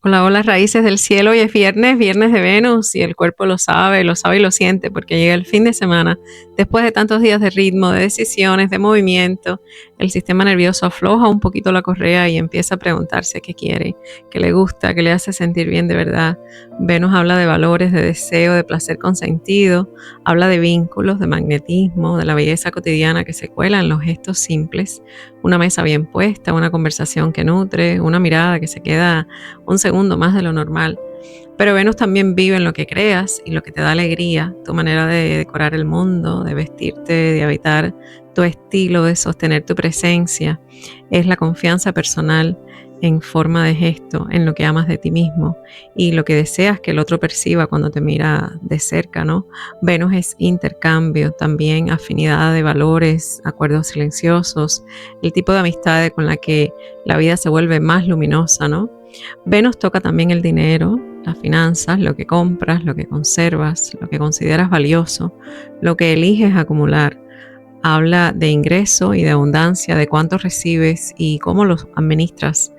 Hola, hola, raíces del cielo. Hoy es viernes, viernes de Venus, y el cuerpo lo sabe y lo siente, porque llega el fin de semana. Después de tantos días de ritmo, de decisiones, de movimiento, el sistema nervioso afloja un poquito la correa y empieza a preguntarse qué quiere, qué le gusta, qué le hace sentir bien de verdad. Venus habla de valores, de deseo, de placer consentido, habla de vínculos, de magnetismo, de la belleza cotidiana que se cuela en los gestos simples, una mesa bien puesta, una conversación que nutre, una mirada que se queda un segundo más de lo normal. Pero Venus también vive en lo que creas y lo que te da alegría, tu manera de decorar el mundo, de vestirte, de habitar tu estilo, de sostener tu presencia. Es la confianza personal en forma de gesto, en lo que amas de ti mismo y lo que deseas que el otro perciba cuando te mira de cerca, ¿no? Venus es intercambio, también afinidad de valores, acuerdos silenciosos, el tipo de amistad con la que la vida se vuelve más luminosa, ¿no? Venus toca también el dinero, las finanzas, lo que compras, lo que conservas, lo que consideras valioso, lo que eliges acumular. Habla de ingreso y de abundancia, de cuánto recibes y cómo los administras.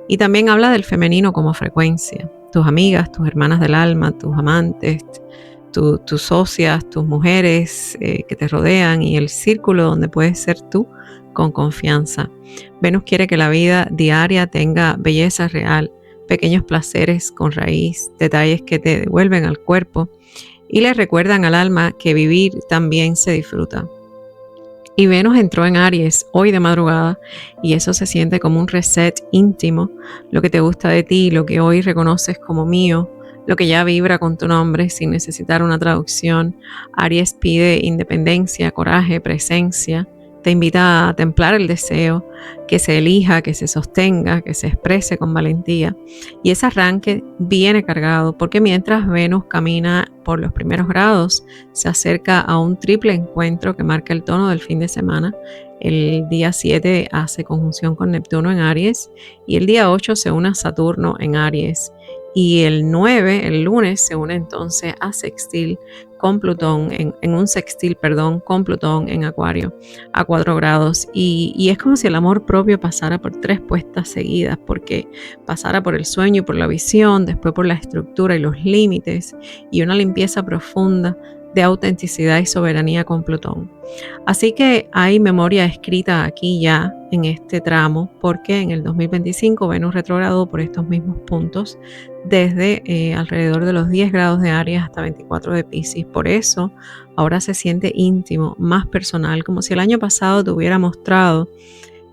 Y también habla del femenino como frecuencia. Tus amigas, tus hermanas del alma, tus amantes, tus socias, tus mujeres que te rodean y el círculo donde puedes ser tú con confianza. Venus quiere que la vida diaria tenga belleza real, pequeños placeres con raíz, detalles que te devuelven al cuerpo y le recuerdan al alma que vivir también se disfruta. Y Venus entró en Aries hoy de madrugada y eso se siente como un reset íntimo, lo que te gusta de ti, lo que hoy reconoces como mío, lo que ya vibra con tu nombre sin necesitar una traducción. Aries pide independencia, coraje, presencia, te invita a templar el deseo, que se elija, que se sostenga, que se exprese con valentía. Y ese arranque viene cargado porque mientras Venus camina por los primeros grados, se acerca a un triple encuentro que marca el tono del fin de semana. El día 7 hace conjunción con Neptuno en Aries y el día 8 se une a Saturno en Aries. Y el 9, el lunes, se une entonces a sextil con Plutón, en un sextil, perdón, con Plutón en Acuario a 4 grados. Y es como si el amor propio pasara por 3 puestas seguidas, porque pasara por el sueño y por la visión, después por la estructura y los límites, y una limpieza profunda de autenticidad y soberanía con Plutón. Así que hay memoria escrita aquí ya en este tramo, porque en el 2025 Venus retrogradó por estos mismos puntos desde alrededor de los 10 grados de Aries hasta 24 de Piscis. Por eso ahora se siente íntimo, más personal, como si el año pasado te hubiera mostrado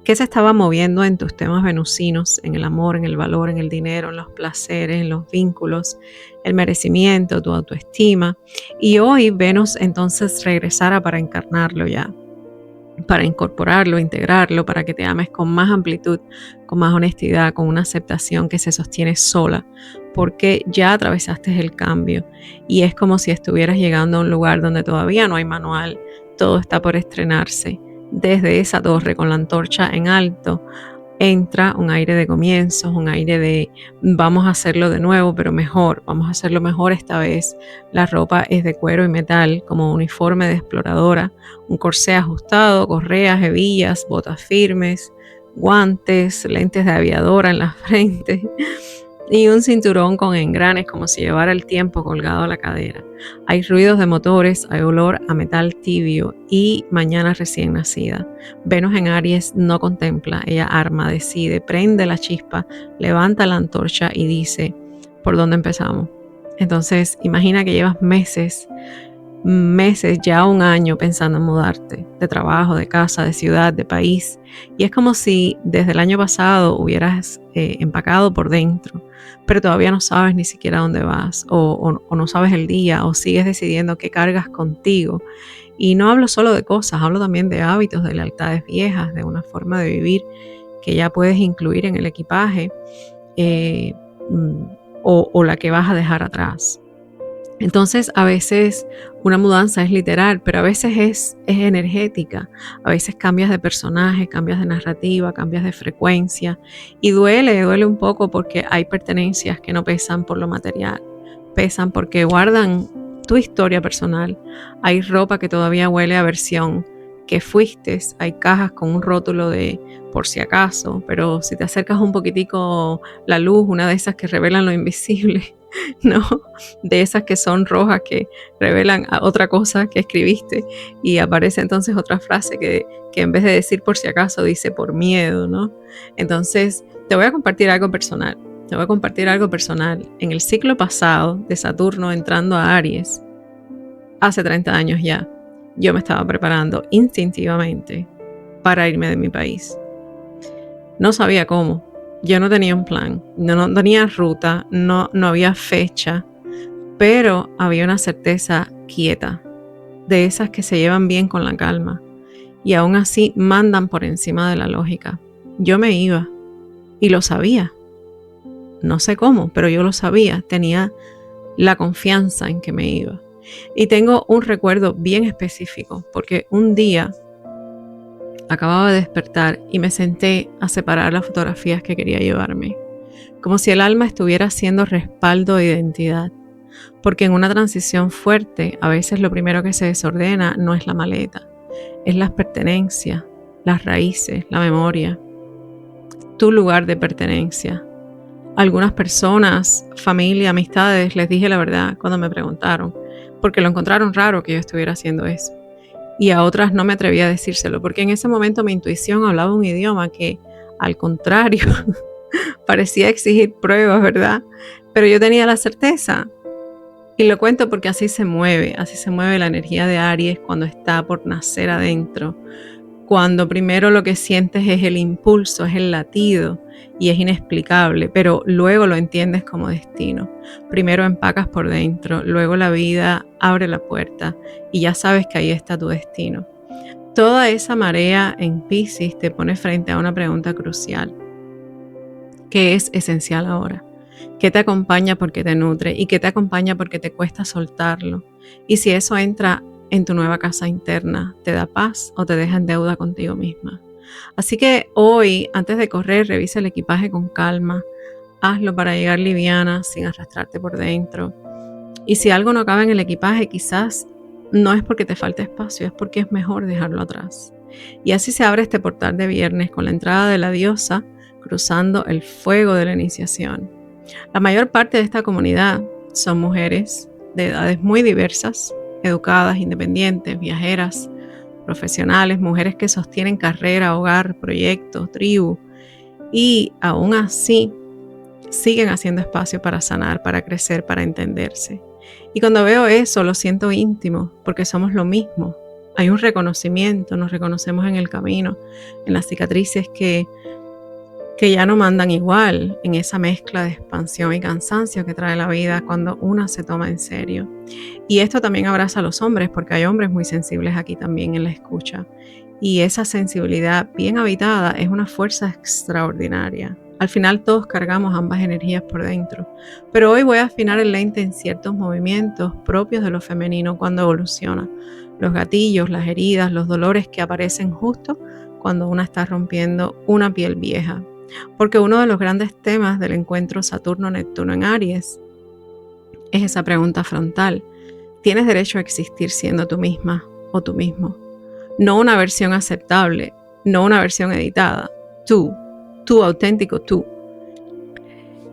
qué se estaba moviendo en tus temas venusinos, en el amor, en el valor, en el dinero, en los placeres, en los vínculos, el merecimiento, tu autoestima. Y hoy Venus entonces regresara para encarnarlo ya, para incorporarlo, integrarlo, para que te ames con más amplitud, con más honestidad, con una aceptación que se sostiene sola, porque ya atravesaste el cambio y es como si estuvieras llegando a un lugar donde todavía no hay manual, todo está por estrenarse. Desde esa torre con la antorcha en alto entra un aire de comienzos, un aire de vamos a hacerlo de nuevo, pero mejor, vamos a hacerlo mejor esta vez. La ropa es de cuero y metal, como uniforme de exploradora, un corsé ajustado, correas, hebillas, botas firmes, guantes, lentes de aviadora en la frente y un cinturón con engranes como si llevara el tiempo colgado a la cadera. Hay ruidos de motores, hay olor a metal tibio y mañana recién nacida. Venus en Aries no contempla, ella arma, decide, prende la chispa, levanta la antorcha y dice, ¿por dónde empezamos? Entonces imagina que llevas meses, ya un año pensando en mudarte, de trabajo, de casa, de ciudad, de país. Y es como si desde el año pasado hubieras empacado por dentro, pero todavía no sabes ni siquiera dónde vas, o no sabes el día, o sigues decidiendo qué cargas contigo. Y no hablo solo de cosas, hablo también de hábitos, de lealtades viejas, de una forma de vivir que ya puedes incluir en el equipaje eh, mm, o la que vas a dejar atrás. Entonces, a veces una mudanza es literal, pero a veces es energética. A veces cambias de personaje, cambias de narrativa, cambias de frecuencia. Y duele un poco porque hay pertenencias que no pesan por lo material. Pesan porque guardan tu historia personal. Hay ropa que todavía huele a versión que fuiste. Hay cajas con un rótulo de por si acaso, pero si te acercas un poquitico la luz, una de esas que revelan lo invisible, ¿no? De esas que son rojas que revelan a otra cosa que escribiste y aparece entonces otra frase que en vez de decir por si acaso dice por miedo, ¿no? Entonces te voy a compartir algo personal. En el ciclo pasado de Saturno entrando a Aries, hace 30 años ya, yo me estaba preparando instintivamente para irme de mi país. No sabía cómo. Yo no tenía un plan, no tenía ruta, no había fecha, pero había una certeza quieta, de esas que se llevan bien con la calma y aún así mandan por encima de la lógica. Yo me iba y lo sabía. No sé cómo, pero yo lo sabía, tenía la confianza en que me iba. Y tengo un recuerdo bien específico, porque un día acababa de despertar y me senté a separar las fotografías que quería llevarme, como si el alma estuviera haciendo respaldo de identidad, porque en una transición fuerte a veces lo primero que se desordena no es la maleta, es las pertenencias, las raíces, la memoria, tu lugar de pertenencia. Algunas personas, familia, amistades, les dije la verdad cuando me preguntaron, porque lo encontraron raro que yo estuviera haciendo eso. Y a otras no me atreví a decírselo, porque en ese momento mi intuición hablaba un idioma que, al contrario, parecía exigir pruebas, ¿verdad? Pero yo tenía la certeza. Y lo cuento porque así se mueve la energía de Aries cuando está por nacer adentro. Cuando primero lo que sientes es el impulso, es el latido y es inexplicable, pero luego lo entiendes como destino. Primero empacas por dentro, luego la vida abre la puerta y ya sabes que ahí está tu destino. Toda esa marea en Piscis te pone frente a una pregunta crucial. ¿Qué es esencial ahora? ¿Qué te acompaña porque te nutre y qué te acompaña porque te cuesta soltarlo? Y si eso entra en tu nueva casa interna, ¿te da paz o te deja en deuda contigo misma? Así que hoy, antes de correr, revisa el equipaje con calma, hazlo para llegar liviana, sin arrastrarte por dentro. Y si algo no cabe en el equipaje, quizás no es porque te falte espacio, es porque es mejor dejarlo atrás. Y así se abre este portal de viernes con la entrada de la diosa, cruzando el fuego de la iniciación. La mayor parte de esta comunidad son mujeres de edades muy diversas, educadas, independientes, viajeras, profesionales, mujeres que sostienen carrera, hogar, proyectos, tribu y aún así siguen haciendo espacio para sanar, para crecer, para entenderse. Y cuando veo eso lo siento íntimo porque somos lo mismo. Hay un reconocimiento, nos reconocemos en el camino, en las cicatrices que ya no mandan igual, en esa mezcla de expansión y cansancio que trae la vida cuando una se toma en serio. Y esto también abraza a los hombres, porque hay hombres muy sensibles aquí también en la escucha. Y esa sensibilidad bien habitada es una fuerza extraordinaria. Al final todos cargamos ambas energías por dentro. Pero hoy voy a afinar el lente en ciertos movimientos propios de lo femenino cuando evoluciona. Los gatillos, las heridas, los dolores que aparecen justo cuando una está rompiendo una piel vieja. Porque uno de los grandes temas del encuentro Saturno-Neptuno en Aries es esa pregunta frontal. ¿Tienes derecho a existir siendo tú misma o tú mismo? No una versión aceptable, no una versión editada. Tú auténtico tú.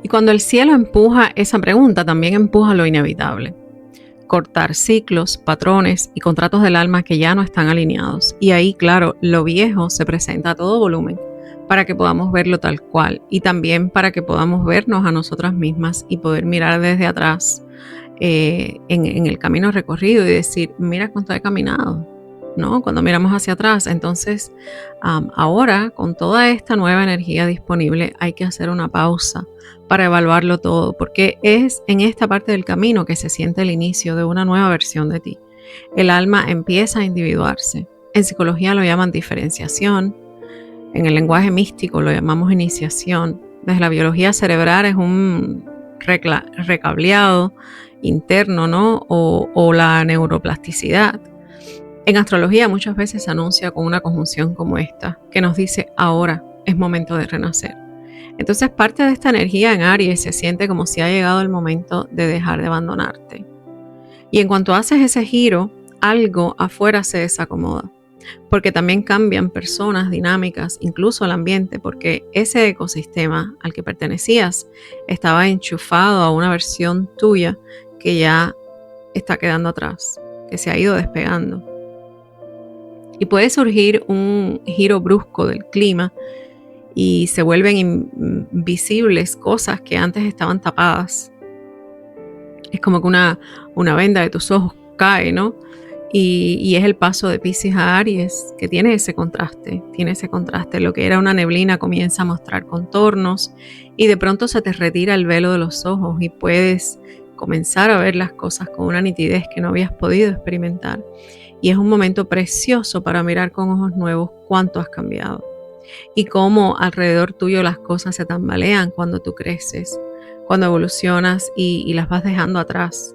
Y cuando el cielo empuja esa pregunta, también empuja lo inevitable. Cortar ciclos, patrones y contratos del alma que ya no están alineados. Y ahí, claro, lo viejo se presenta a todo volumen, para que podamos verlo tal cual y también para que podamos vernos a nosotras mismas y poder mirar desde atrás en el camino recorrido y decir, mira cuánto he caminado, ¿no? Cuando miramos hacia atrás, entonces ahora con toda esta nueva energía disponible hay que hacer una pausa para evaluarlo todo, porque es en esta parte del camino que se siente el inicio de una nueva versión de ti. El alma empieza a individuarse. En psicología lo llaman diferenciación. En el lenguaje místico lo llamamos iniciación. Desde la biología cerebral es un recableado interno, ¿no? O la neuroplasticidad. En astrología muchas veces se anuncia con una conjunción como esta, que nos dice ahora es momento de renacer. Entonces parte de esta energía en Aries se siente como si ha llegado el momento de dejar de abandonarte. Y en cuanto haces ese giro, algo afuera se desacomoda. porque también cambian personas, dinámicas, incluso el ambiente, porque ese ecosistema al que pertenecías estaba enchufado a una versión tuya que ya está quedando atrás, que se ha ido despegando. Y puede surgir un giro brusco del clima y se vuelven invisibles cosas que antes estaban tapadas. Es como que una venda de tus ojos cae, ¿no? Y es el paso de Piscis a Aries, que tiene ese contraste. Lo que era una neblina comienza a mostrar contornos y de pronto se te retira el velo de los ojos y puedes comenzar a ver las cosas con una nitidez que no habías podido experimentar. Y es un momento precioso para mirar con ojos nuevos cuánto has cambiado y cómo alrededor tuyo las cosas se tambalean cuando tú creces, cuando evolucionas y las vas dejando atrás.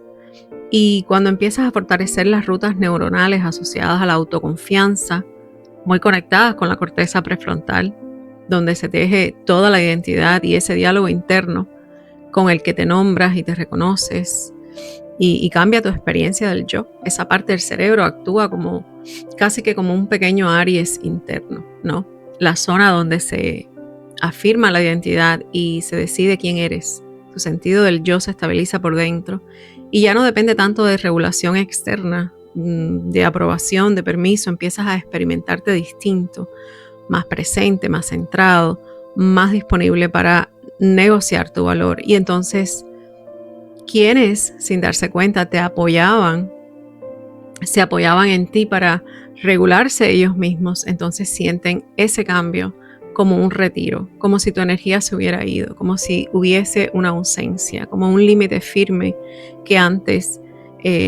Y cuando empiezas a fortalecer las rutas neuronales asociadas a la autoconfianza, muy conectadas con la corteza prefrontal, donde se teje toda la identidad y ese diálogo interno con el que te nombras y te reconoces y cambia tu experiencia del yo. Esa parte del cerebro actúa como casi que como un pequeño Aries interno, ¿no? La zona donde se afirma la identidad y se decide quién eres. Tu sentido del yo se estabiliza por dentro y ya no depende tanto de regulación externa, de aprobación, de permiso. Empiezas a experimentarte distinto, más presente, más centrado, más disponible para negociar tu valor. Y entonces, quienes sin darse cuenta se apoyaban en ti para regularse ellos mismos, entonces sienten ese cambio como un retiro, como si tu energía se hubiera ido, como si hubiese una ausencia, como un límite firme que antes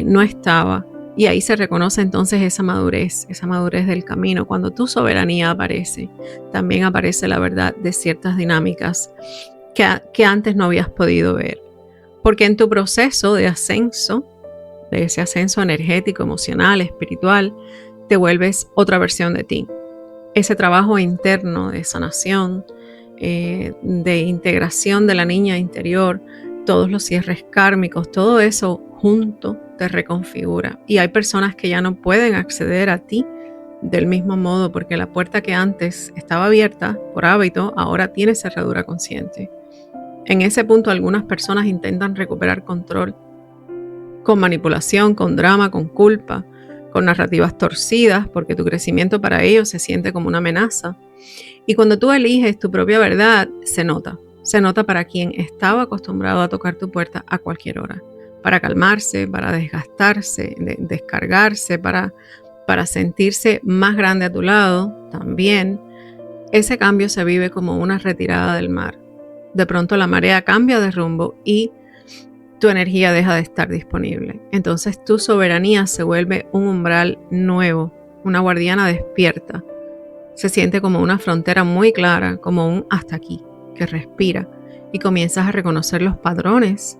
no estaba. Y ahí se reconoce entonces esa madurez del camino. Cuando tu soberanía aparece, también aparece la verdad de ciertas dinámicas que antes no habías podido ver. Porque en tu proceso de ascenso, de ese ascenso energético, emocional, espiritual, te vuelves otra versión de ti. Ese trabajo interno de sanación, de integración de la niña interior, todos los cierres kármicos, todo eso junto te reconfigura. Y hay personas que ya no pueden acceder a ti del mismo modo porque la puerta que antes estaba abierta por hábito, ahora tiene cerradura consciente. En ese punto algunas personas intentan recuperar control con manipulación, con drama, con culpa, con narrativas torcidas, porque tu crecimiento para ellos se siente como una amenaza. Y cuando tú eliges tu propia verdad, se nota para quien estaba acostumbrado a tocar tu puerta a cualquier hora, para calmarse, para desgastarse, descargarse, para sentirse más grande a tu lado. También ese cambio se vive como una retirada del mar. De pronto la marea cambia de rumbo y tu energía deja de estar disponible. Entonces tu soberanía se vuelve un umbral nuevo, una guardiana despierta. Se siente como una frontera muy clara, como un hasta aquí, que respira y comienzas a reconocer los patrones,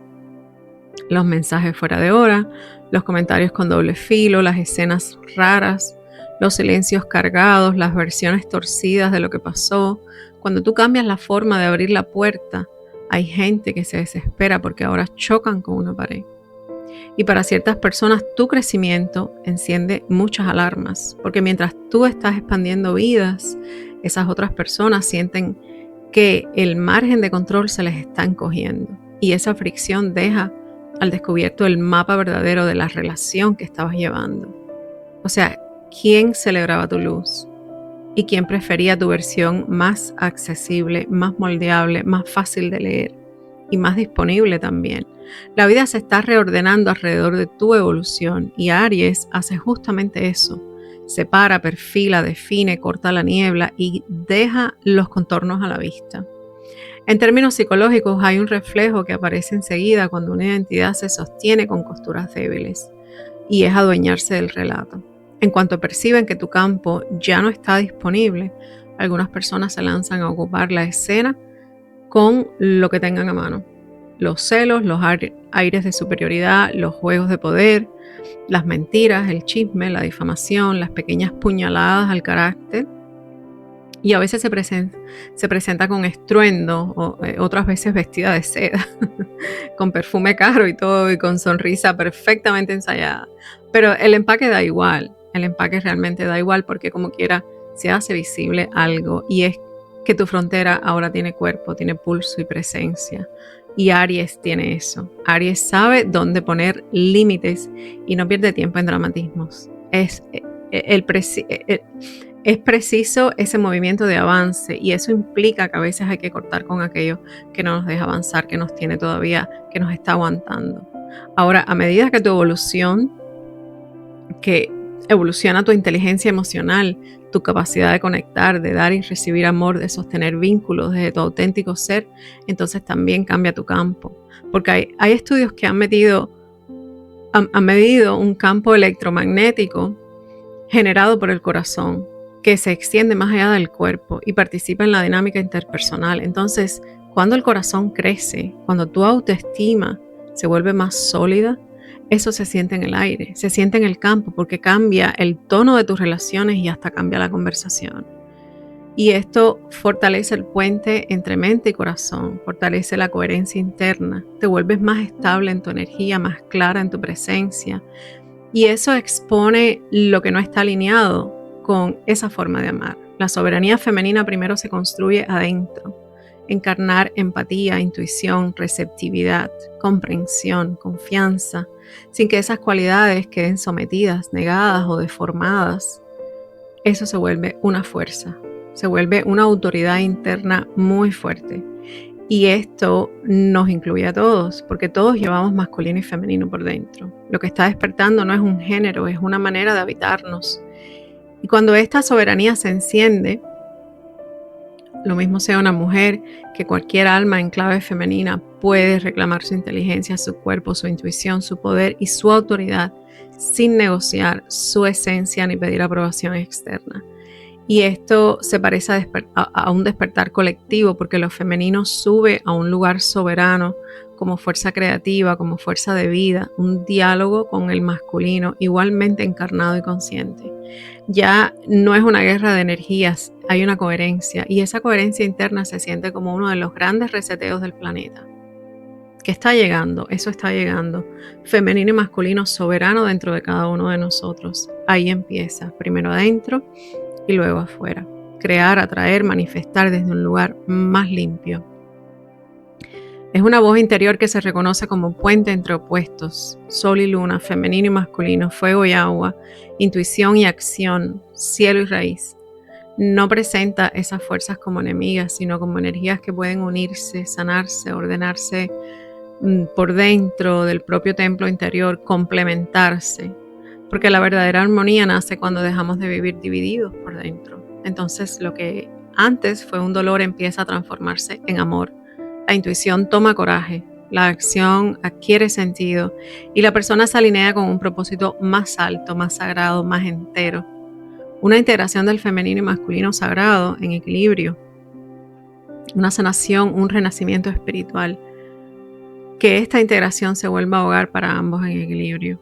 los mensajes fuera de hora, los comentarios con doble filo, las escenas raras, los silencios cargados, las versiones torcidas de lo que pasó. Cuando tú cambias la forma de abrir la puerta, hay gente que se desespera porque ahora chocan con una pared. Y para ciertas personas tu crecimiento enciende muchas alarmas, porque mientras tú estás expandiendo vidas, esas otras personas sienten que el margen de control se les está encogiendo. Y esa fricción deja al descubierto el mapa verdadero de la relación que estabas llevando. O sea, ¿quién celebraba tu luz? ¿Y quién prefería tu versión más accesible, más moldeable, más fácil de leer y más disponible también? La vida se está reordenando alrededor de tu evolución y Aries hace justamente eso. Separa, perfila, define, corta la niebla y deja los contornos a la vista. En términos psicológicos hay un reflejo que aparece enseguida cuando una identidad se sostiene con costuras débiles y es adueñarse del relato. En cuanto perciben que tu campo ya no está disponible, algunas personas se lanzan a ocupar la escena con lo que tengan a mano. Los celos, los aires de superioridad, los juegos de poder, las mentiras, el chisme, la difamación, las pequeñas puñaladas al carácter. Y a veces se presenta con estruendo, otras veces vestida de seda, con perfume caro y todo, y con sonrisa perfectamente ensayada. Pero el empaque da igual. El empaque realmente da igual porque como quiera se hace visible algo y es que tu frontera ahora tiene cuerpo, tiene pulso y presencia. Y Aries tiene eso. Aries sabe dónde poner límites y no pierde tiempo en dramatismos. Es preciso ese movimiento de avance y eso implica que a veces hay que cortar con aquello que no nos deja avanzar, que nos tiene todavía, que nos está aguantando. Ahora, a medida que que evoluciona tu inteligencia emocional, tu capacidad de conectar, de dar y recibir amor, de sostener vínculos desde tu auténtico ser, entonces también cambia tu campo. Porque hay estudios que han medido un campo electromagnético generado por el corazón, que se extiende más allá del cuerpo y participa en la dinámica interpersonal. Entonces, cuando el corazón crece, cuando tu autoestima se vuelve más sólida, eso se siente en el aire, se siente en el campo porque cambia el tono de tus relaciones y hasta cambia la conversación. Y esto fortalece el puente entre mente y corazón, fortalece la coherencia interna, te vuelves más estable en tu energía, más clara en tu presencia. Y eso expone lo que no está alineado con esa forma de amar. La soberanía femenina primero se construye adentro. Encarnar empatía, intuición, receptividad, comprensión, confianza, sin que esas cualidades queden sometidas, negadas o deformadas. Eso se vuelve una fuerza, se vuelve una autoridad interna muy fuerte. Y esto nos incluye a todos, porque todos llevamos masculino y femenino por dentro. Lo que está despertando no es un género, es una manera de habitarnos. Y cuando esta soberanía se enciende, lo mismo sea una mujer, que cualquier alma en clave femenina puede reclamar su inteligencia, su cuerpo, su intuición, su poder y su autoridad sin negociar su esencia ni pedir aprobación externa. Y esto se parece a un despertar colectivo porque lo femenino sube a un lugar soberano como fuerza creativa, como fuerza de vida, un diálogo con el masculino igualmente encarnado y consciente. Ya no es una guerra de energías, hay una coherencia y esa coherencia interna se siente como uno de los grandes reseteos del planeta. ¿Qué está llegando? Eso está llegando. Femenino y masculino soberano dentro de cada uno de nosotros. Ahí empieza, primero adentro y luego afuera. Crear, atraer, manifestar desde un lugar más limpio. Es una voz interior que se reconoce como puente entre opuestos, sol y luna, femenino y masculino, fuego y agua, intuición y acción, cielo y raíz. No presenta esas fuerzas como enemigas, sino como energías que pueden unirse, sanarse, ordenarse por dentro del propio templo interior, complementarse. Porque la verdadera armonía nace cuando dejamos de vivir divididos por dentro. Entonces lo que antes fue un dolor empieza a transformarse en amor. La intuición toma coraje, la acción adquiere sentido y la persona se alinea con un propósito más alto, más sagrado, más entero. Una integración del femenino y masculino sagrado en equilibrio. Una sanación, un renacimiento espiritual. Que esta integración se vuelva hogar para ambos en equilibrio.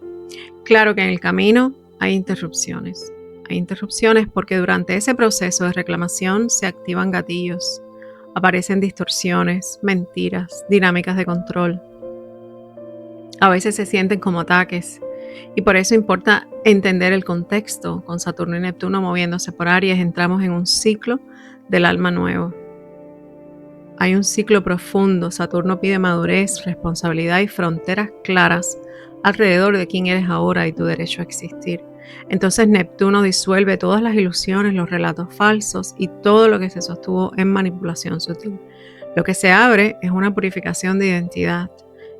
Claro que en el camino hay interrupciones. Hay interrupciones porque durante ese proceso de reclamación se activan gatillos. Aparecen distorsiones, mentiras, dinámicas de control. A veces se sienten como ataques y por eso importa entender el contexto. Con Saturno y Neptuno moviéndose por Aries entramos en un ciclo del alma nuevo. Hay un ciclo profundo. Saturno pide madurez, responsabilidad y fronteras claras alrededor de quién eres ahora y tu derecho a existir. Entonces Neptuno disuelve todas las ilusiones, los relatos falsos y todo lo que se sostuvo en manipulación sutil. Lo que se abre es una purificación de identidad,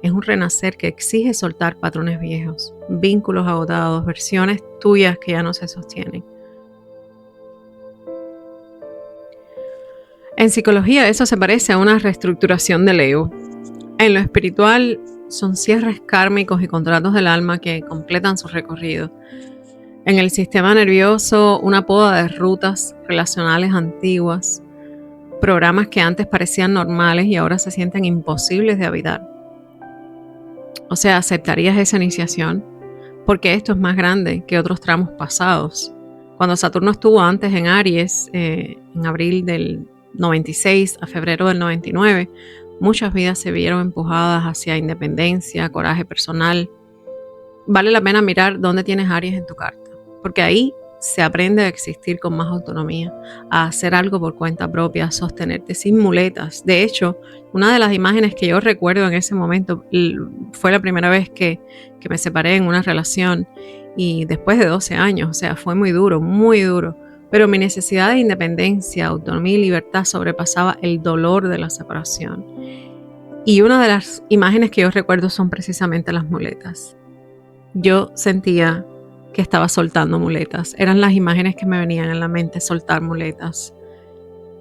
es un renacer que exige soltar patrones viejos, vínculos agotados, versiones tuyas que ya no se sostienen. En psicología eso se parece a una reestructuración del ego. En lo espiritual son cierres kármicos y contratos del alma que completan su recorrido. En el sistema nervioso, una poda de rutas relacionales antiguas, programas que antes parecían normales y ahora se sienten imposibles de habitar. O sea, ¿aceptarías esa iniciación? Porque esto es más grande que otros tramos pasados. Cuando Saturno estuvo antes en Aries, en abril del 96 a febrero del 99, muchas vidas se vieron empujadas hacia independencia, coraje personal. Vale la pena mirar dónde tienes Aries en tu carta. porque ahí se aprende a existir con más autonomía, a hacer algo por cuenta propia, a sostenerte sin muletas. De hecho, una de las imágenes que yo recuerdo en ese momento fue la primera vez que me separé en una relación y después de 12 años, o sea, fue muy duro, pero mi necesidad de independencia, autonomía y libertad sobrepasaba el dolor de la separación. Y una de las imágenes que yo recuerdo son precisamente las muletas. Yo sentía que estaba soltando muletas. Eran las imágenes que me venían en la mente, soltar muletas.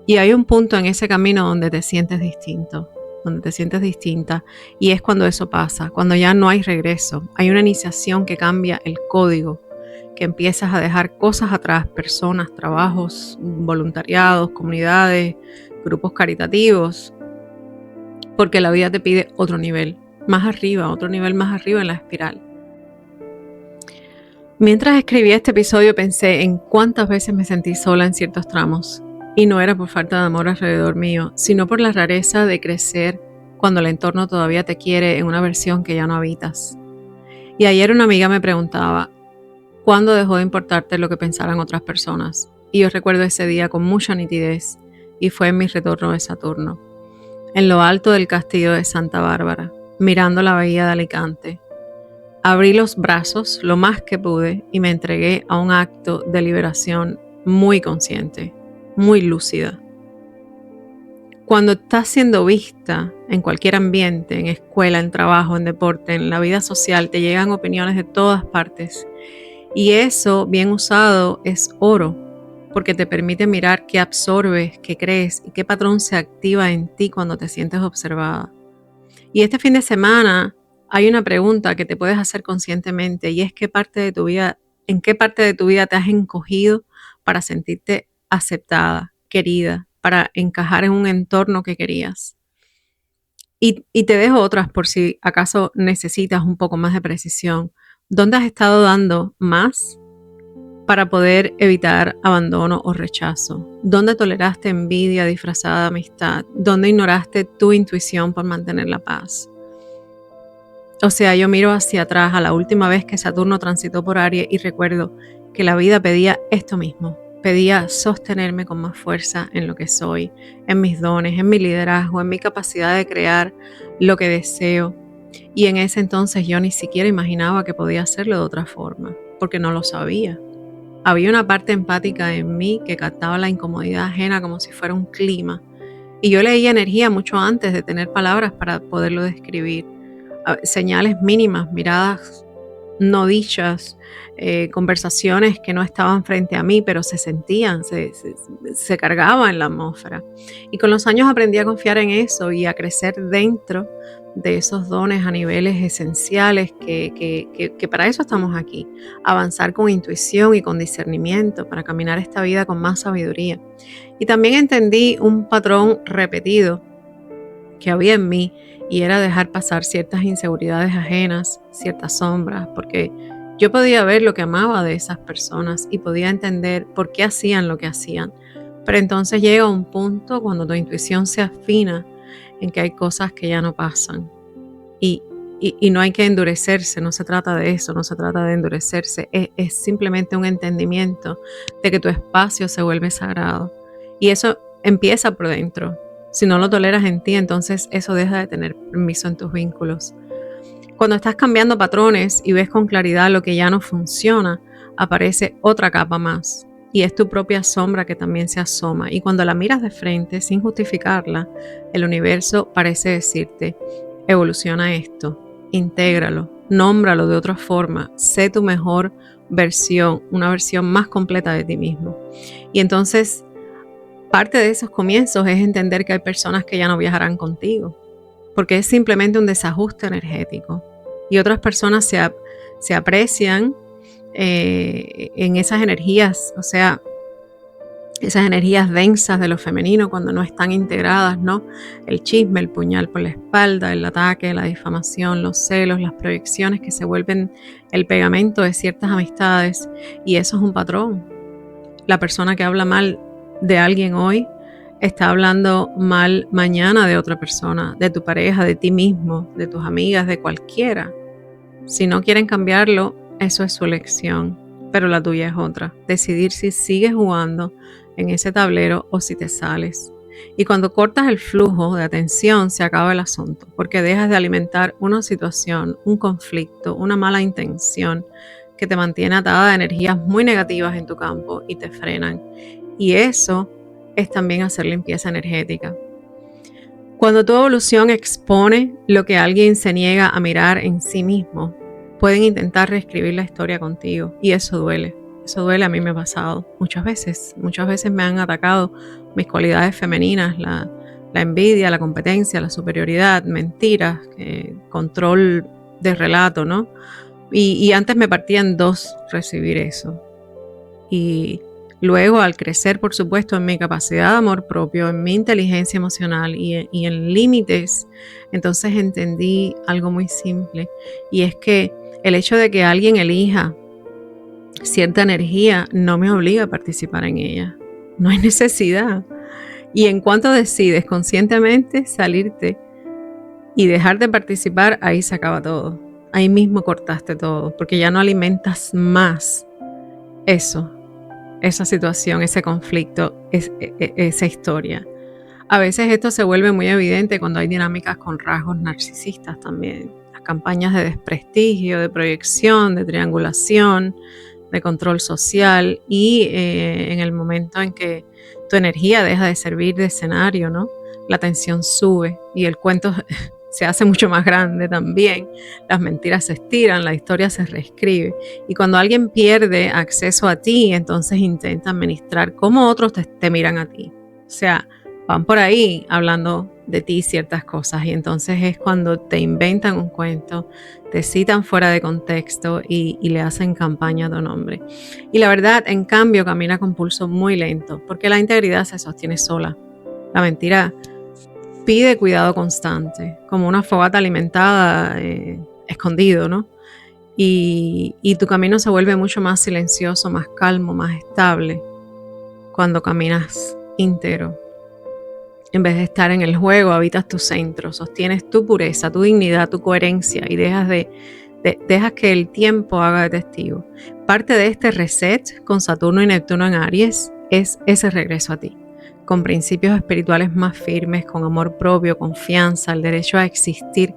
Y hay un punto en ese camino donde te sientes distinto, donde te sientes distinta. Y es cuando eso pasa, cuando ya no hay regreso. Hay una iniciación que cambia el código, que empiezas a dejar cosas atrás, personas, trabajos, voluntariados, comunidades, grupos caritativos, porque la vida te pide otro nivel más arriba, otro nivel más arriba en la espiral. Mientras escribía este episodio pensé en cuántas veces me sentí sola en ciertos tramos, y no era por falta de amor alrededor mío, sino por la rareza de crecer cuando el entorno todavía te quiere en una versión que ya no habitas. Y ayer una amiga me preguntaba, ¿cuándo dejó de importarte lo que pensaran otras personas? Y yo recuerdo ese día con mucha nitidez, y fue en mi retorno de Saturno, en lo alto del castillo de Santa Bárbara, mirando la bahía de Alicante. Abrí los brazos lo más que pude y me entregué a un acto de liberación muy consciente, muy lúcida. Cuando estás siendo vista en cualquier ambiente, en escuela, en trabajo, en deporte, en la vida social, te llegan opiniones de todas partes. Y eso, bien usado, es oro, porque te permite mirar qué absorbes, qué crees y qué patrón se activa en ti cuando te sientes observada. Y este fin de semana hay una pregunta que te puedes hacer conscientemente y es en qué parte de tu vida te has encogido para sentirte aceptada, querida, para encajar en un entorno que querías. Y te dejo otras por si acaso necesitas un poco más de precisión. ¿Dónde has estado dando más para poder evitar abandono o rechazo? ¿Dónde toleraste envidia disfrazada de amistad? ¿Dónde ignoraste tu intuición por mantener la paz? O sea, yo miro hacia atrás a la última vez que Saturno transitó por Aries y recuerdo que la vida pedía esto mismo. Pedía sostenerme con más fuerza en lo que soy, en mis dones, en mi liderazgo, en mi capacidad de crear lo que deseo. Y en ese entonces yo ni siquiera imaginaba que podía hacerlo de otra forma, porque no lo sabía. Había una parte empática en mí que captaba la incomodidad ajena como si fuera un clima. Y yo leía energía mucho antes de tener palabras para poderlo describir. Señales mínimas, miradas no dichas, conversaciones que no estaban frente a mí, pero se sentían, se cargaban en la atmósfera. Y con los años aprendí a confiar en eso y a crecer dentro de esos dones a niveles esenciales que para eso estamos aquí. Avanzar con intuición y con discernimiento para caminar esta vida con más sabiduría. Y también entendí un patrón repetido que había en mí y era dejar pasar ciertas inseguridades ajenas, ciertas sombras, porque yo podía ver lo que amaba de esas personas y podía entender por qué hacían lo que hacían. Pero entonces llega un punto cuando tu intuición se afina en que hay cosas que ya no pasan y no hay que endurecerse, no se trata de eso, no se trata de endurecerse, es simplemente un entendimiento de que tu espacio se vuelve sagrado y eso empieza por dentro. Si no lo toleras en ti, entonces eso deja de tener permiso en tus vínculos. Cuando estás cambiando patrones y ves con claridad lo que ya no funciona, aparece otra capa más. Y es tu propia sombra que también se asoma. Y cuando la miras de frente, sin justificarla, el universo parece decirte, evoluciona esto, intégralo, nómbralo de otra forma, sé tu mejor versión, una versión más completa de ti mismo. Y entonces, parte de esos comienzos es entender que hay personas que ya no viajarán contigo, porque es simplemente un desajuste energético. Y otras personas se aprecian en esas energías, o sea, esas energías densas de lo femenino cuando no están integradas, ¿no? El chisme, el puñal por la espalda, el ataque, la difamación, los celos, las proyecciones que se vuelven el pegamento de ciertas amistades. Y eso es un patrón. La persona que habla mal de alguien hoy está hablando mal mañana de otra persona, de tu pareja, de ti mismo, de tus amigas, de cualquiera. Si no quieren cambiarlo, eso es su elección. pero la tuya es otra. Decidir si sigues jugando en ese tablero o si te sales. Y cuando cortas el flujo de atención, se acaba el asunto, porque dejas de alimentar una situación, un conflicto, una mala intención que te mantiene atada a energías muy negativas en tu campo y te frenan. Y eso es también hacer limpieza energética. Cuando tu evolución expone lo que alguien se niega a mirar en sí mismo, pueden intentar reescribir la historia contigo y eso duele. Eso duele, a mí me ha pasado muchas veces. Muchas veces me han atacado mis cualidades femeninas, la envidia, la competencia, la superioridad, mentiras, control de relato, ¿no? Y antes me partía en dos recibir eso. Y luego, al crecer, por supuesto, en mi capacidad de amor propio, en mi inteligencia emocional y en límites, entonces entendí algo muy simple. Y es que el hecho de que alguien elija cierta energía no me obliga a participar en ella. No hay necesidad. Y en cuanto decides conscientemente salirte y dejar de participar, ahí se acaba todo. Ahí mismo cortaste todo, porque ya no alimentas más esa situación, ese conflicto, esa historia. A veces esto se vuelve muy evidente cuando hay dinámicas con rasgos narcisistas también. Las campañas de desprestigio, de proyección, de triangulación, de control social y en el momento en que tu energía deja de servir de escenario, ¿no? La tensión sube y el cuento se hace mucho más grande también. Las mentiras se estiran, la historia se reescribe. Y cuando alguien pierde acceso a ti, entonces intenta administrar cómo otros te miran a ti. O sea, van por ahí hablando de ti ciertas cosas y entonces es cuando te inventan un cuento, te citan fuera de contexto y le hacen campaña a tu nombre. Y la verdad, en cambio, camina con pulso muy lento porque la integridad se sostiene sola. La mentira pide cuidado constante, como una fogata alimentada escondido, ¿no? Y tu camino se vuelve mucho más silencioso, más calmo, más estable cuando caminas íntegro. En vez de estar en el juego, habitas tu centro, sostienes tu pureza, tu dignidad, tu coherencia y dejas que el tiempo haga de testigo. Parte de este reset con Saturno y Neptuno en Aries es ese regreso a ti, con principios espirituales más firmes, con amor propio, confianza, el derecho a existir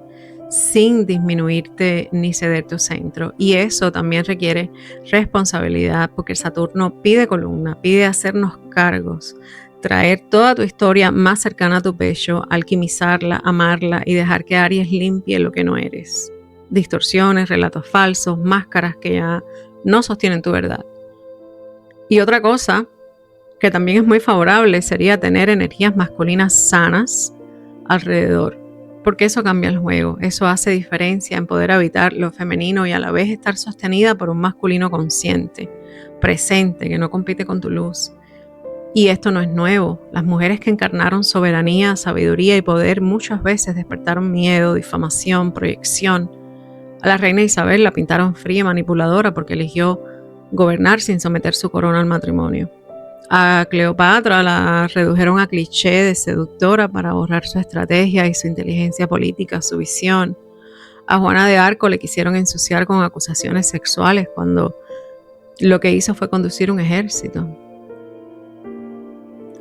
sin disminuirte ni ceder tu centro. Y eso también requiere responsabilidad, porque Saturno pide columna, pide hacernos cargos, traer toda tu historia más cercana a tu pecho, alquimizarla, amarla y dejar que Aries limpie lo que no eres. Distorsiones, relatos falsos, máscaras que ya no sostienen tu verdad. Y otra cosa que también es muy favorable sería tener energías masculinas sanas alrededor, porque eso cambia el juego, eso hace diferencia en poder habitar lo femenino y a la vez estar sostenida por un masculino consciente, presente, que no compite con tu luz. Y esto no es nuevo. Las mujeres que encarnaron soberanía, sabiduría y poder muchas veces despertaron miedo, difamación, proyección. A la reina Isabel la pintaron fría y manipuladora porque eligió gobernar sin someter su corona al matrimonio. A Cleopatra la redujeron a cliché de seductora para borrar su estrategia y su inteligencia política, su visión. A Juana de Arco le quisieron ensuciar con acusaciones sexuales cuando lo que hizo fue conducir un ejército.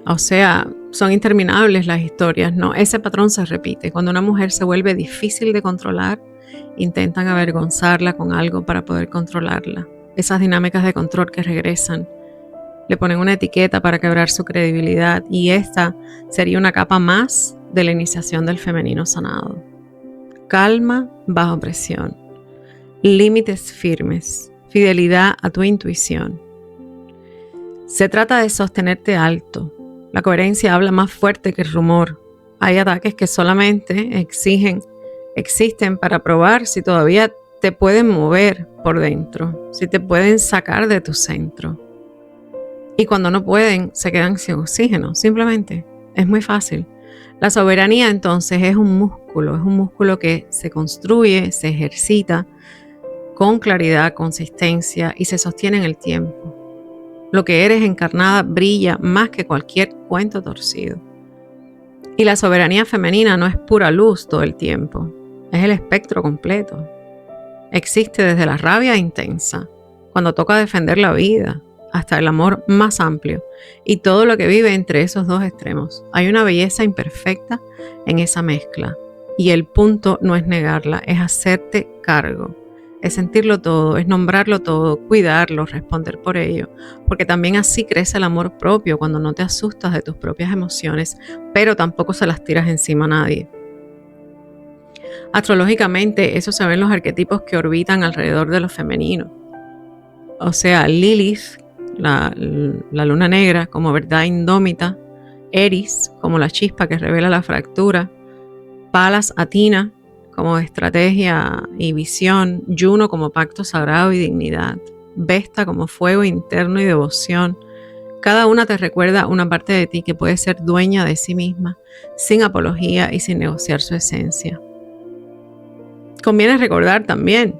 O sea, son interminables las historias, ¿no? Ese patrón se repite. Cuando una mujer se vuelve difícil de controlar, intentan avergonzarla con algo para poder controlarla. Esas dinámicas de control que regresan. Le ponen una etiqueta para quebrar su credibilidad y esta sería una capa más de la iniciación del femenino sanado. Calma bajo presión. Límites firmes. Fidelidad a tu intuición. Se trata de sostenerte alto. La coherencia habla más fuerte que el rumor. Hay ataques que solamente existen para probar si todavía te pueden mover por dentro, si te pueden sacar de tu centro. Y cuando no pueden, se quedan sin oxígeno, simplemente. Es muy fácil. La soberanía entonces es un músculo que se construye, se ejercita con claridad, consistencia y se sostiene en el tiempo. Lo que eres encarnada brilla más que cualquier cuento torcido. Y la soberanía femenina no es pura luz todo el tiempo, es el espectro completo. Existe desde la rabia intensa, cuando toca defender la vida, hasta el amor más amplio y todo lo que vive entre esos dos extremos. Hay una belleza imperfecta en esa mezcla y el punto no es negarla, es hacerte cargo, es sentirlo todo, es nombrarlo todo, cuidarlo, responder por ello, porque también así crece el amor propio cuando no te asustas de tus propias emociones, pero tampoco se las tiras encima a nadie. Astrológicamente, eso se ve en los arquetipos que orbitan alrededor de lo femenino. O sea, Lilith, la luna negra, como verdad indómita, Eris, como la chispa que revela la fractura, Palas Athena, como estrategia y visión, Juno como pacto sagrado y dignidad, Vesta como fuego interno y devoción. Cada una te recuerda una parte de ti que puede ser dueña de sí misma, sin apología y sin negociar su esencia. Conviene recordar también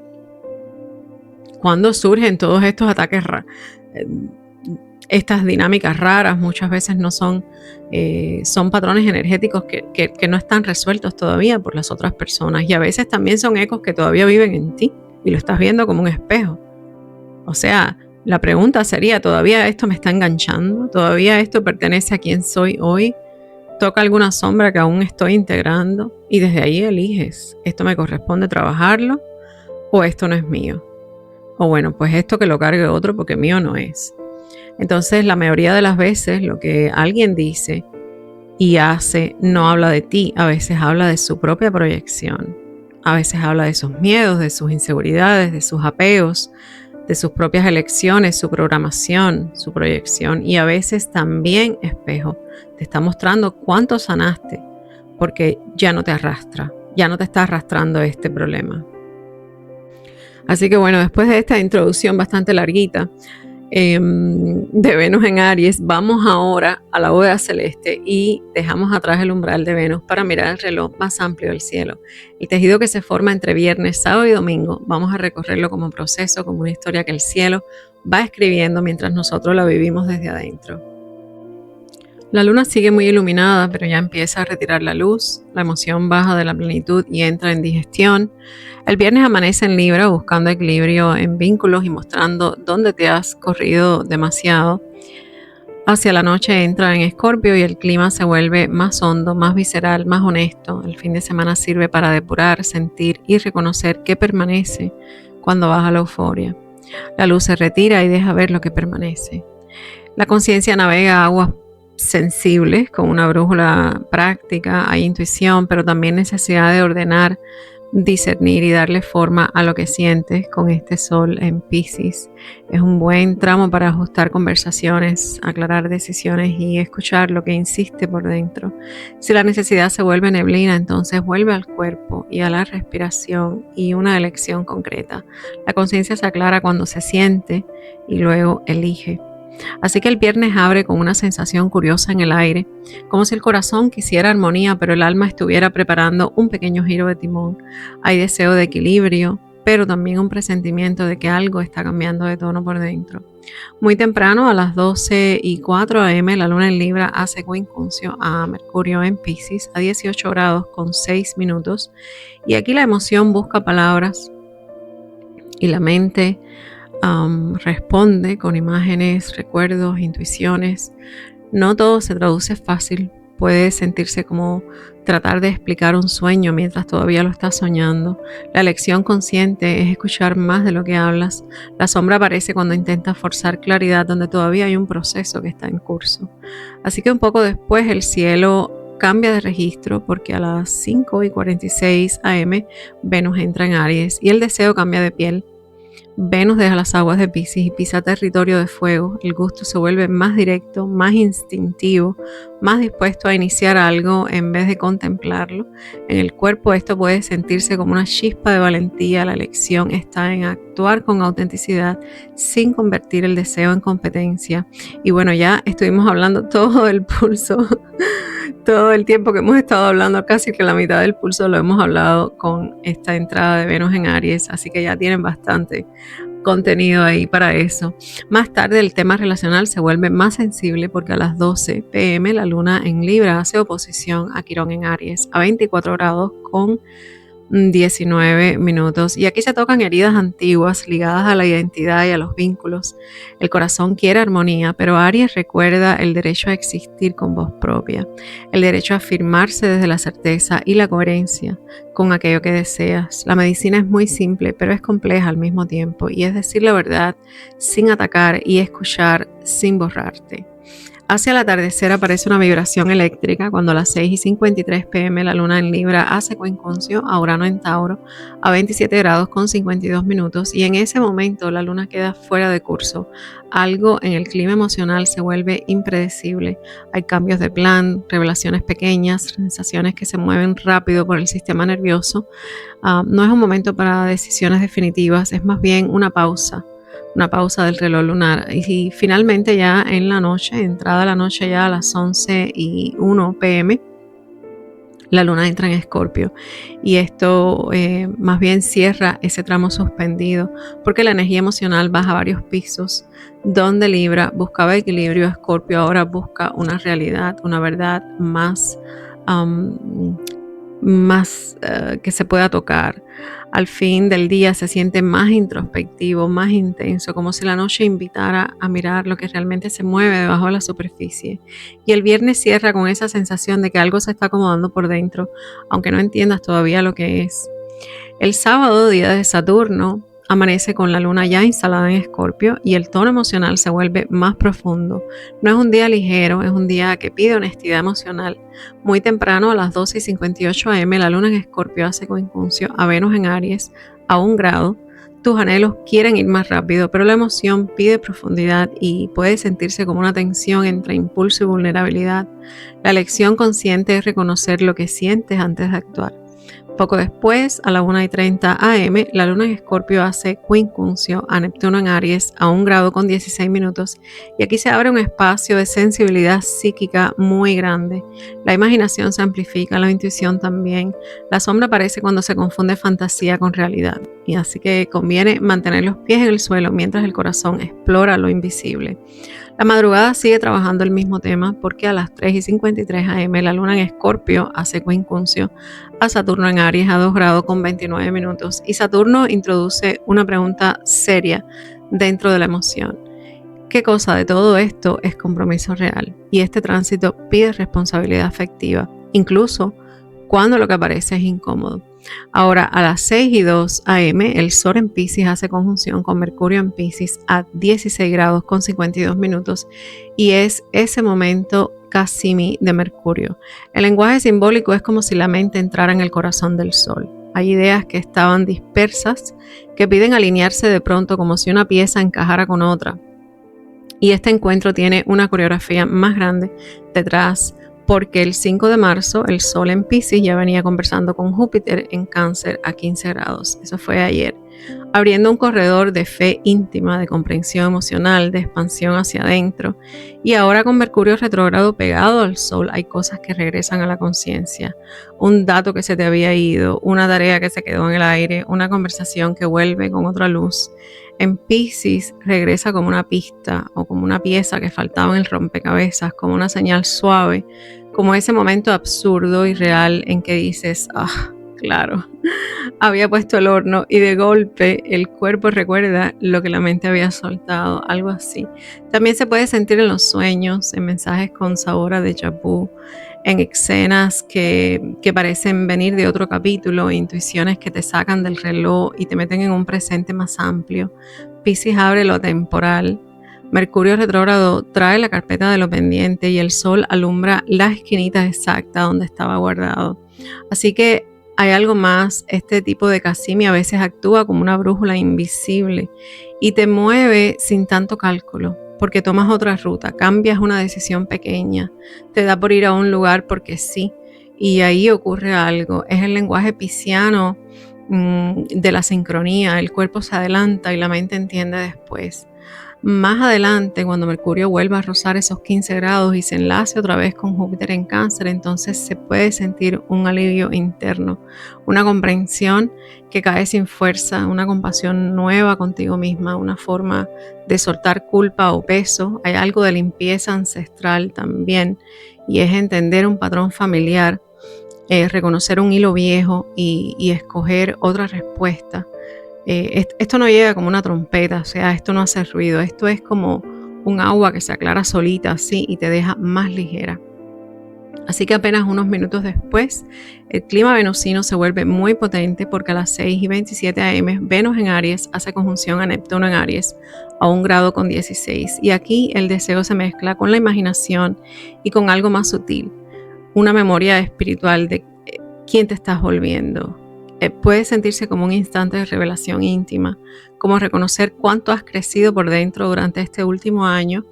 cuando surgen todos estos ataques, estas dinámicas raras, muchas veces no son patrones energéticos que no están resueltos todavía por las otras personas, y a veces también son ecos que todavía viven en ti y lo estás viendo como un espejo. O sea, la pregunta sería, ¿todavía esto me está enganchando? ¿Todavía esto pertenece a quien soy hoy? ¿Toca alguna sombra que aún estoy integrando? Y desde ahí eliges, ¿esto me corresponde trabajarlo o esto no es mío? O bueno, pues esto que lo cargue otro porque mío no es. Entonces, la mayoría de las veces lo que alguien dice y hace no habla de ti, a veces habla de su propia proyección, a veces habla de sus miedos, de sus inseguridades, de sus apegos, de sus propias elecciones, su programación, su proyección, y a veces también espejo. Te está mostrando cuánto sanaste porque ya no te arrastra, ya no te está arrastrando este problema. Así que bueno, después de esta introducción bastante larguita de Venus en Aries, vamos ahora a la bóveda celeste y dejamos atrás el umbral de Venus para mirar el reloj más amplio del cielo. El tejido que se forma entre viernes, sábado y domingo, vamos a recorrerlo como un proceso, como una historia que el cielo va escribiendo mientras nosotros la vivimos desde adentro. La luna sigue muy iluminada, pero ya empieza a retirar la luz, la emoción baja de la plenitud y entra en digestión. El viernes amanece en Libra buscando equilibrio en vínculos y mostrando dónde te has corrido demasiado. Hacia la noche entra en Escorpio y el clima se vuelve más hondo, más visceral, más honesto. El fin de semana sirve para depurar, sentir y reconocer qué permanece cuando baja la euforia. La luz se retira y deja ver lo que permanece. La conciencia navega aguas sensibles con una brújula práctica, hay intuición, pero también necesidad de ordenar, discernir y darle forma a lo que sientes con este sol en Piscis. Es un buen tramo para ajustar conversaciones, aclarar decisiones y escuchar lo que insiste por dentro. Si la necesidad se vuelve neblina, entonces vuelve al cuerpo y a la respiración y una elección concreta. La conciencia se aclara cuando se siente y luego elige. Así que el viernes abre con una sensación curiosa en el aire, como si el corazón quisiera armonía, pero el alma estuviera preparando un pequeño giro de timón. Hay deseo de equilibrio, pero también un presentimiento de que algo está cambiando de tono por dentro. Muy temprano, a las 12:04 am, la luna en Libra hace quincuncio a Mercurio en Piscis a 18 grados con 6 minutos. Y aquí la emoción busca palabras y la mente responde con imágenes, recuerdos, intuiciones. No todo se traduce fácil. Puede sentirse como tratar de explicar un sueño mientras todavía lo estás soñando. La elección consciente es escuchar más de lo que hablas. La sombra aparece cuando intentas forzar claridad donde todavía hay un proceso que está en curso. Así que un poco después el cielo cambia de registro porque a las 5:46 am Venus entra en Aries y el deseo cambia de piel. Venus deja las aguas de Piscis y pisa territorio de fuego. El gusto se vuelve más directo, más instintivo, más dispuesto a iniciar algo en vez de contemplarlo. En el cuerpo esto puede sentirse como una chispa de valentía. La elección está en actuar con autenticidad sin convertir el deseo en competencia. Y bueno, ya estuvimos hablando todo el pulso, todo el tiempo que hemos estado hablando, casi que la mitad del pulso lo hemos hablado con esta entrada de Venus en Aries, así que ya tienen bastante contenido ahí para eso. Más tarde el tema relacional se vuelve más sensible porque a las 12 p.m. la luna en Libra hace oposición a Quirón en Aries a 24 grados con 19 minutos. Y aquí se tocan heridas antiguas ligadas a la identidad y a los vínculos. El corazón quiere armonía, pero Aries recuerda el derecho a existir con voz propia, el derecho a afirmarse desde la certeza y la coherencia con aquello que deseas. La medicina es muy simple, pero es compleja al mismo tiempo, y es decir la verdad sin atacar y escuchar sin borrarte. Hacia el atardecer aparece una vibración eléctrica cuando a las 6:53 p.m. la luna en Libra hace coincuncio a Urano en Tauro a 27 grados con 52 minutos, y en ese momento la luna queda fuera de curso. Algo en el clima emocional se vuelve impredecible. Hay cambios de plan, revelaciones pequeñas, sensaciones que se mueven rápido por el sistema nervioso. No es un momento para decisiones definitivas, es más bien una pausa del reloj lunar. Y finalmente ya en la noche, entrada la noche ya a las 11:01 p.m., la luna entra en Escorpio, y esto más bien cierra ese tramo suspendido, porque la energía emocional baja varios pisos. Donde Libra buscaba equilibrio, Escorpio ahora busca una realidad, una verdad más que se pueda tocar. Al fin del día se siente más introspectivo, más intenso, como si la noche invitara a mirar lo que realmente se mueve debajo de la superficie. Y el viernes cierra con esa sensación de que algo se está acomodando por dentro, aunque no entiendas todavía lo que es. El sábado, día de Saturno, amanece con la luna ya instalada en Escorpio, y el tono emocional se vuelve más profundo. No es un día ligero, es un día que pide honestidad emocional. Muy temprano, a las 12:58 am, la luna en Escorpio hace coincuncio a Venus en Aries a 1 grado. Tus anhelos quieren ir más rápido, pero la emoción pide profundidad y puede sentirse como una tensión entre impulso y vulnerabilidad. La elección consciente es reconocer lo que sientes antes de actuar. Poco después, a las 1:30 am, la luna en Escorpio hace quincuncio a Neptuno en Aries a 1 grado con 16 minutos, y aquí se abre un espacio de sensibilidad psíquica muy grande. La imaginación se amplifica, la intuición también. La sombra aparece cuando se confunde fantasía con realidad, y así que conviene mantener los pies en el suelo mientras el corazón explora lo invisible. La madrugada sigue trabajando el mismo tema, porque a las 3:53 am la luna en Escorpio hace quincuncio a Saturno en Aries a 2 grados con 29 minutos, y Saturno introduce una pregunta seria dentro de la emoción. ¿Qué cosa de todo esto es compromiso real? Y este tránsito pide responsabilidad afectiva, incluso cuando lo que aparece es incómodo. Ahora, a las 6:02 am, el Sol en Piscis hace conjunción con Mercurio en Piscis a 16 grados con 52 minutos, y es ese momento Cassimi de Mercurio. El lenguaje simbólico es como si la mente entrara en el corazón del Sol. Hay ideas que estaban dispersas, que piden alinearse de pronto, como si una pieza encajara con otra. Y este encuentro tiene una coreografía más grande detrás, porque el 5 de marzo el Sol en Piscis ya venía conversando con Júpiter en Cáncer a 15 grados. Eso fue ayer, abriendo un corredor de fe íntima, de comprensión emocional, de expansión hacia adentro. Y ahora con Mercurio retrógrado pegado al Sol, hay cosas que regresan a la conciencia. Un dato que se te había ido, una tarea que se quedó en el aire, una conversación que vuelve con otra luz. En Piscis regresa como una pista o como una pieza que faltaba en el rompecabezas, como una señal suave, como ese momento absurdo y real en que dices, claro, había puesto el horno, y de golpe el cuerpo recuerda lo que la mente había soltado, algo así. También se puede sentir en los sueños, en mensajes con sabor a déjà vu, en escenas que parecen venir de otro capítulo, intuiciones que te sacan del reloj y te meten en un presente más amplio. Piscis abre lo temporal. Mercurio retrógrado trae la carpeta de lo pendiente, y el Sol alumbra las esquinitas exactas donde estaba guardado. Así que hay algo más. Este tipo de Cassimi a veces actúa como una brújula invisible y te mueve sin tanto cálculo, porque tomas otra ruta, cambias una decisión pequeña, te da por ir a un lugar porque sí, y ahí ocurre algo. Es el lenguaje pisciano de la sincronía. El cuerpo se adelanta y la mente entiende después. Más adelante, cuando Mercurio vuelva a rozar esos 15 grados y se enlace otra vez con Júpiter en Cáncer, entonces se puede sentir un alivio interno, una comprensión que cae sin fuerza, una compasión nueva contigo misma, una forma de soltar culpa o peso. Hay algo de limpieza ancestral también, y es entender un patrón familiar reconocer un hilo viejo y escoger otra respuesta. Esto no llega como una trompeta, o sea, esto no hace ruido, esto es como un agua que se aclara solita así y te deja más ligera. Así que apenas unos minutos después, el clima venusino se vuelve muy potente porque a las 6:27 am Venus en Aries hace conjunción a Neptuno en Aries a 1°16. Y aquí el deseo se mezcla con la imaginación y con algo más sutil, una memoria espiritual de quién te estás volviendo. Puede sentirse como un instante de revelación íntima, como reconocer cuánto has crecido por dentro durante este último año.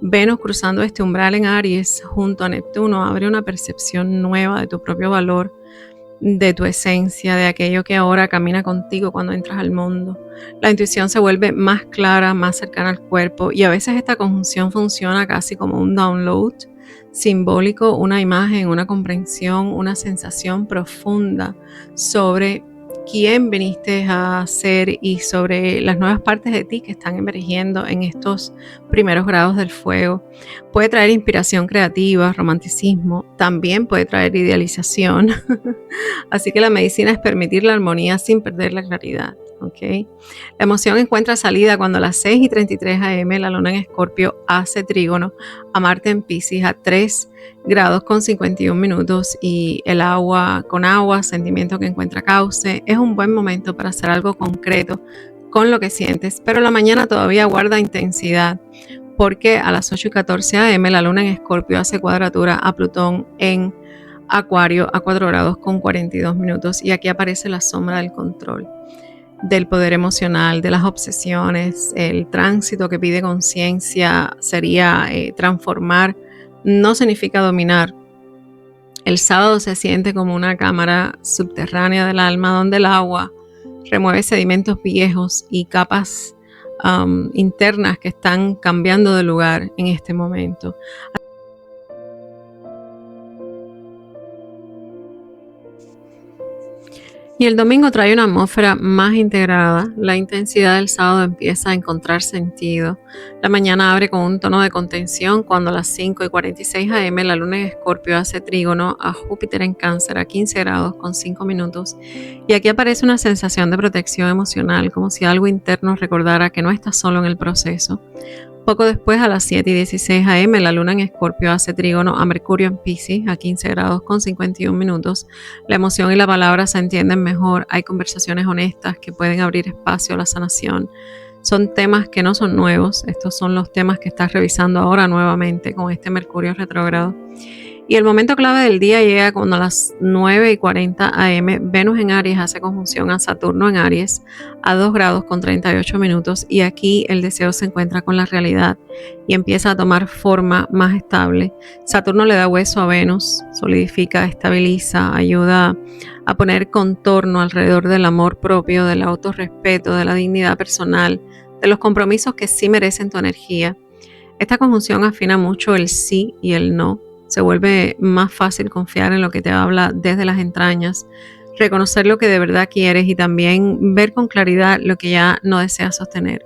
Venus cruzando este umbral en Aries junto a Neptuno abre una percepción nueva de tu propio valor, de tu esencia, de aquello que ahora camina contigo cuando entras al mundo. La intuición se vuelve más clara, más cercana al cuerpo, y a veces esta conjunción funciona casi como un download simbólico, una imagen, una comprensión, una sensación profunda sobre quién viniste a ser y sobre las nuevas partes de ti que están emergiendo en estos primeros grados del fuego. Puede traer inspiración creativa, romanticismo, también puede traer idealización. Así que la medicina es permitir la armonía sin perder la claridad. ¿Okay? La emoción encuentra salida cuando a las 6:33 am la luna en Escorpio hace trígono a Marte en Piscis a 3°51' y el agua con agua, sentimiento que encuentra cauce. Es un buen momento para hacer algo concreto con lo que sientes, pero la mañana todavía guarda intensidad porque a las 8:14 am la luna en Escorpio hace cuadratura a Plutón en Acuario a 4°42' y aquí aparece la sombra del control, del poder emocional, de las obsesiones. El tránsito que pide conciencia sería transformar, no significa dominar. El sábado se siente como una cámara subterránea del alma donde el agua remueve sedimentos viejos y capas internas que están cambiando de lugar en este momento. Y el domingo trae una atmósfera más integrada. La intensidad del sábado empieza a encontrar sentido. La mañana abre con un tono de contención cuando a las 5:46 am la luna en Escorpio hace trígono a Júpiter en Cáncer a 15°5'. Y aquí aparece una sensación de protección emocional, como si algo interno recordara que no estás solo en el proceso. Poco después, a las 7:16 am, la luna en Escorpio hace trígono a Mercurio en Piscis a 15°51'. La emoción y la palabra se entienden mejor, hay conversaciones honestas que pueden abrir espacio a la sanación. Son temas que no son nuevos, estos son los temas que estás revisando ahora nuevamente con este Mercurio retrógrado. Y el momento clave del día llega cuando a las 9:40 am Venus en Aries hace conjunción a Saturno en Aries a 2°38', y aquí el deseo se encuentra con la realidad y empieza a tomar forma más estable. Saturno le da hueso a Venus, solidifica, estabiliza, ayuda a poner contorno alrededor del amor propio, del autorrespeto, de la dignidad personal, de los compromisos que sí merecen tu energía. Esta conjunción afina mucho el sí y el no. Se vuelve más fácil confiar en lo que te habla desde las entrañas, reconocer lo que de verdad quieres y también ver con claridad lo que ya no deseas sostener.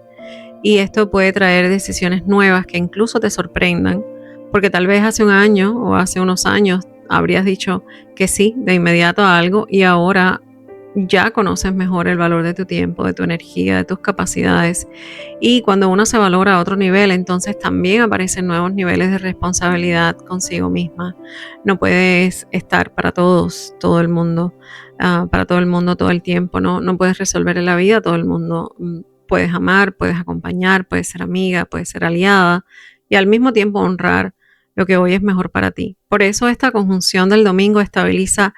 Y esto puede traer decisiones nuevas que incluso te sorprendan, porque tal vez hace un año o hace unos años habrías dicho que sí de inmediato a algo y ahora ya conoces mejor el valor de tu tiempo, de tu energía, de tus capacidades. Y cuando uno se valora a otro nivel, entonces también aparecen nuevos niveles de responsabilidad consigo misma. No puedes estar para todos, todo el mundo, para todo el mundo todo el tiempo. No puedes resolver en la vida a todo el mundo. Puedes amar, puedes acompañar, puedes ser amiga, puedes ser aliada y al mismo tiempo honrar lo que hoy es mejor para ti. Por eso esta conjunción del domingo estabiliza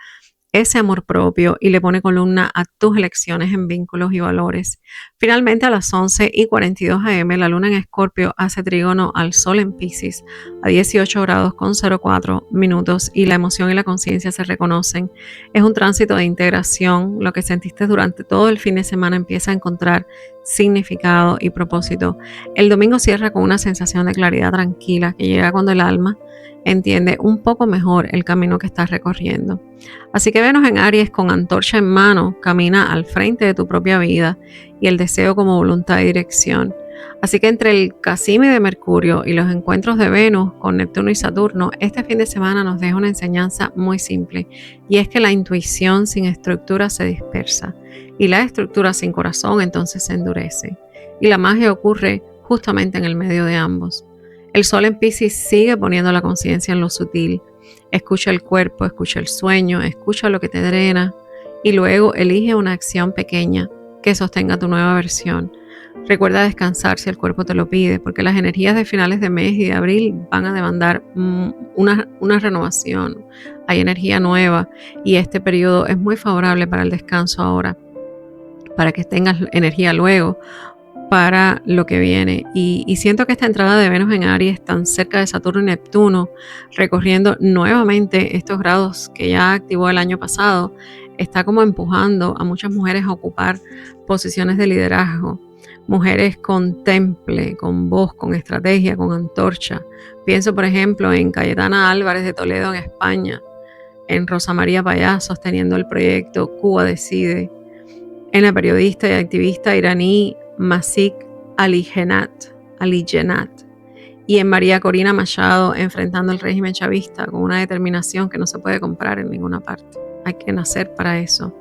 ese amor propio y le pone columna a tus elecciones en vínculos y valores. Finalmente, a las 11:42 am, la luna en Escorpio hace trígono al Sol en Piscis a 18°04' y la emoción y la conciencia se reconocen. Es un tránsito de integración. Lo que sentiste durante todo el fin de semana empieza a encontrar significado y propósito. El domingo cierra con una sensación de claridad tranquila que llega cuando el alma entiende un poco mejor el camino que estás recorriendo. Así que Venus en Aries con antorcha en mano camina al frente de tu propia vida y el deseo como voluntad y dirección. Así que entre el Casimi de Mercurio y los encuentros de Venus con Neptuno y Saturno, este fin de semana nos deja una enseñanza muy simple, y es que la intuición sin estructura se dispersa y la estructura sin corazón entonces se endurece, y la magia ocurre justamente en el medio de ambos. El Sol en Piscis sigue poniendo la conciencia en lo sutil. Escucha el cuerpo, escucha el sueño, escucha lo que te drena y luego elige una acción pequeña que sostenga tu nueva versión. Recuerda descansar si el cuerpo te lo pide, porque las energías de finales de mes y de abril van a demandar una renovación. Hay energía nueva y este periodo es muy favorable para el descanso ahora, para que tengas energía luego para lo que viene. Y siento que esta entrada de Venus en Aries, tan cerca de Saturno y Neptuno, recorriendo nuevamente estos grados que ya activó el año pasado, está como empujando a muchas mujeres a ocupar posiciones de liderazgo. Mujeres con temple, con voz, con estrategia, con antorcha. Pienso, por ejemplo, en Cayetana Álvarez de Toledo, en España, en Rosa María Payá, sosteniendo el proyecto Cuba Decide, en la periodista y activista iraní Masik Aligenat, y en María Corina Machado, enfrentando el régimen chavista con una determinación que no se puede comprar en ninguna parte. Hay que nacer para eso,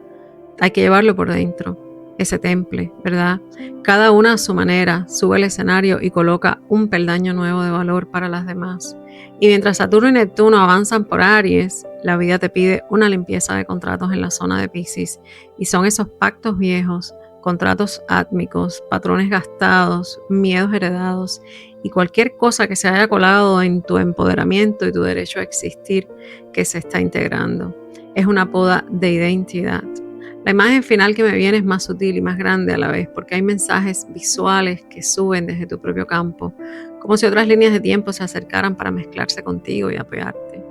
hay que llevarlo por dentro, ese temple, ¿verdad? Cada una a su manera sube al escenario y coloca un peldaño nuevo de valor para las demás. Y mientras Saturno y Neptuno avanzan por Aries, la vida te pide una limpieza de contratos en la zona de Piscis, y son esos pactos viejos, contratos átmicos, patrones gastados, miedos heredados y cualquier cosa que se haya colado en tu empoderamiento y tu derecho a existir que se está integrando. Es una poda de identidad. La imagen final que me viene es más sutil y más grande a la vez, porque hay mensajes visuales que suben desde tu propio campo, como si otras líneas de tiempo se acercaran para mezclarse contigo y apoyarte.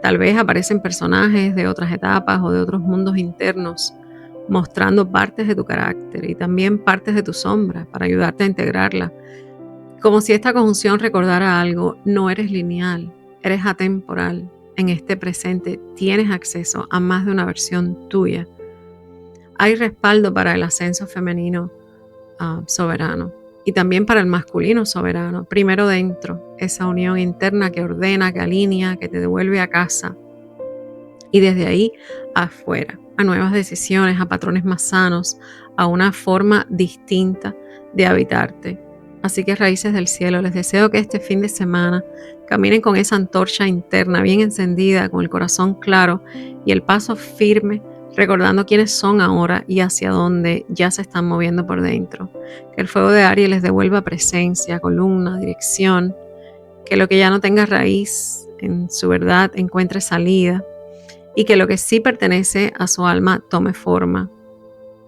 Tal vez aparecen personajes de otras etapas o de otros mundos internos, mostrando partes de tu carácter y también partes de tu sombra para ayudarte a integrarla. Como si esta conjunción recordara algo: no eres lineal, eres atemporal. En este presente tienes acceso a más de una versión tuya. Hay respaldo para el ascenso femenino soberano y también para el masculino soberano. Primero dentro, esa unión interna que ordena, que alinea, que te devuelve a casa. Y desde ahí afuera, a nuevas decisiones, a patrones más sanos, a una forma distinta de habitarte. Así que, raíces del cielo, les deseo que este fin de semana caminen con esa antorcha interna bien encendida, con el corazón claro y el paso firme, recordando quiénes son ahora y hacia dónde ya se están moviendo por dentro. Que el fuego de Aries les devuelva presencia, columna, dirección. Que lo que ya no tenga raíz en su verdad encuentre salida. Y que lo que sí pertenece a su alma tome forma,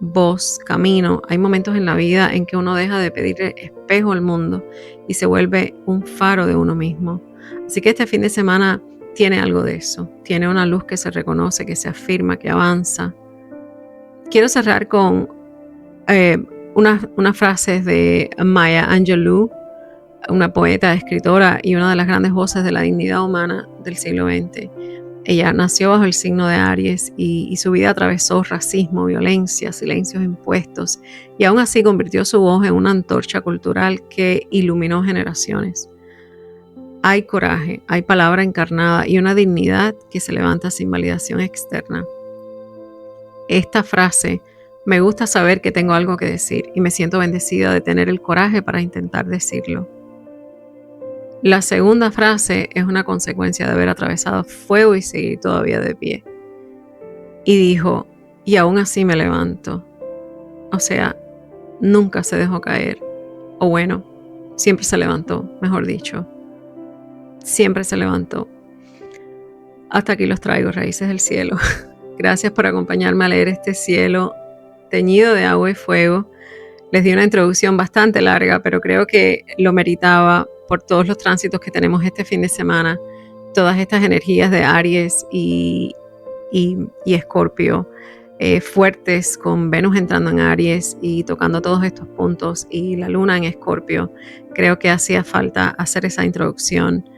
voz, camino. Hay momentos en la vida en que uno deja de pedirle espejo al mundo y se vuelve un faro de uno mismo. Así que este fin de semana tiene algo de eso. Tiene una luz que se reconoce, que se afirma, que avanza. Quiero cerrar con unas frases de Maya Angelou, una poeta, escritora y una de las grandes voces de la dignidad humana del siglo XX. Ella nació bajo el signo de Aries y su vida atravesó racismo, violencia, silencios impuestos, y aún así convirtió su voz en una antorcha cultural que iluminó generaciones. Hay coraje, hay palabra encarnada y una dignidad que se levanta sin validación externa. Esta frase: me gusta saber que tengo algo que decir y me siento bendecida de tener el coraje para intentar decirlo. La segunda frase es una consecuencia de haber atravesado fuego y seguir todavía de pie. Y dijo: y aún así me levanto. O sea, nunca se dejó caer. O bueno, siempre se levantó, mejor dicho. Siempre se levantó. Hasta aquí los traigo, raíces del cielo. Gracias por acompañarme a leer este cielo teñido de agua y fuego. Les di una introducción bastante larga, pero creo que lo meritaba por todos los tránsitos que tenemos este fin de semana, todas estas energías de Aries y Escorpio, fuertes, con Venus entrando en Aries y tocando todos estos puntos, y la luna en Escorpio. Creo que hacía falta hacer esa introducción,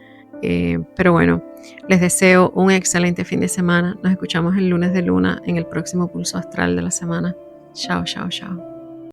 pero bueno, les deseo un excelente fin de semana. Nos escuchamos el lunes de luna en el próximo pulso astral de la semana. Chao, chao, chao.